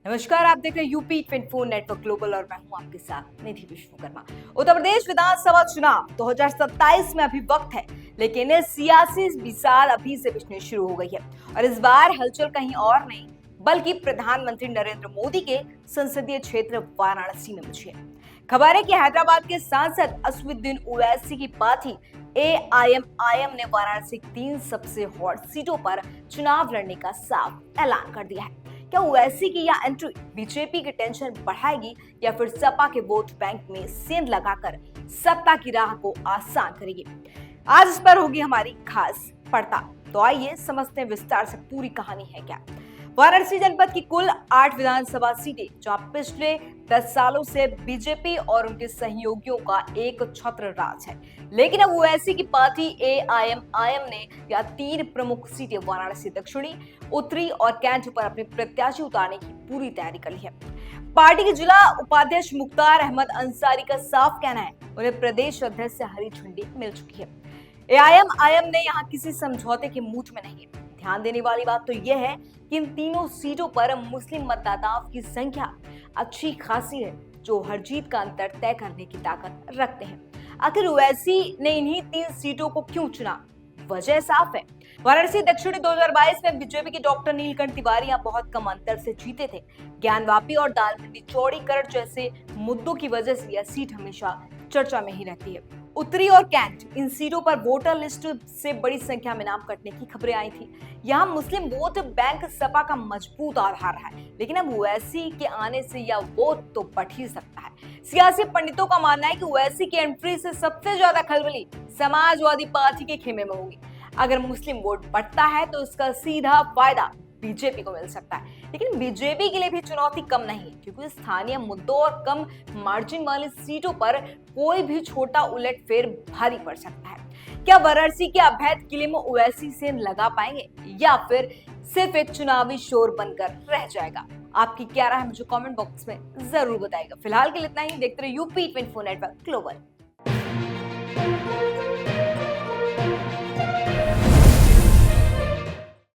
नमस्कार, आप देख रहे हैं यूपी 24 नेटवर्क ग्लोबल और मैं हूं आपके साथ निधि विश्वकर्मा। उत्तर प्रदेश विधानसभा चुनाव 2027 में अभी वक्त है, लेकिन सियासी मिसाल अभी से पिछने शुरू हो गई है और इस बार हलचल कहीं और नहीं बल्कि प्रधानमंत्री नरेंद्र मोदी के संसदीय क्षेत्र वाराणसी में मची है। खबर है कि हैदराबाद के सांसद असदुद्दीन ओवैसी की पार्टी एआईएमआईएम ने वाराणसी की 3 सबसे हॉट सीटों पर चुनाव लड़ने का साफ ऐलान कर दिया है। क्या ओवैसी की यह एंट्री बीजेपी की टेंशन बढ़ाएगी या फिर सपा के वोट बैंक में सेंध लगाकर सत्ता की राह को आसान करेगी? आज इस पर होगी हमारी खास पड़ताल। तो आइए समझते हैं विस्तार से पूरी कहानी है क्या। वाराणसी जनपद की कुल 8 विधानसभा सीटें, जहां पिछले 10 सालों से बीजेपी और उनके सहयोगियों का एक छत्र राज है, लेकिन अब ओवैसी की पार्टी एआईएमआईएम ने यह 3 प्रमुख सीटें वाराणसी दक्षिणी, उत्तरी और कैंट पर अपने प्रत्याशी उतारने की पूरी तैयारी कर ली है। पार्टी के जिला उपाध्यक्ष मुख्तार अहमद अंसारी का साफ कहना है उन्हें प्रदेश अध्यक्ष से हरी झंडी मिल चुकी है। एआईएमआईएम ने यहाँ किसी समझौते के मूड में नहीं है। ध्यान देने वाली बात तो यह है कि इन तीनों सीटों पर मुस्लिम मतदाताओं की संख्या अच्छी खासी है, जो हर जीत का अंतर तय करने की ताकत रखते हैं। आखिर ओवैसी ने इन्हीं 3 सीटों को क्यों चुना? वजह साफ है। वाराणसी दक्षिणी 2022 में बीजेपी के डॉक्टर नीलकंठ तिवारी यहाँ बहुत कम अंतर से जीते थे। ज्ञानवापी और दाल मंडी चौड़ीकरण जैसे मुद्दों की वजह से यह सीट हमेशा चर्चा में ही रहती है। उत्तरी और कैंट, इन सीटों पर वोटर लिस्ट से बड़ी संख्या में नाम कटने की खबरें आई थी। यहाँ मुस्लिम वोट बैंक सपा का मजबूत आधार है, लेकिन अब ओवैसी के आने से यह वोट तो बढ़ ही सकता है। सियासी पंडितों का मानना है कि ओवैसी की एंट्री से सबसे ज्यादा खलबली समाजवादी पार्टी के खेमे में होगी। अगर मुस्लिम वोट बढ़ता है तो इसका सीधा फायदा बीजेपी को मिल सकता है, लेकिन बीजेपी के लिए भी चुनौती कम नहीं है, क्योंकि स्थानीय मुद्दों और कम मार्जिन वाली सीटों पर कोई भी छोटा उलटफेर भारी पड़ सकता है। क्या वाराणसी के अवैध किले में ओवैसी से लगा पाएंगे या फिर सिर्फ एक चुनावी शोर बनकर रह जाएगा? आपकी क्या राय है मुझे कमेंट बॉक्स में जरूर बताइएगा। फिलहाल के लिए इतना ही। देखते रहिए यूपी 24 नेटवर्क ग्लोबल।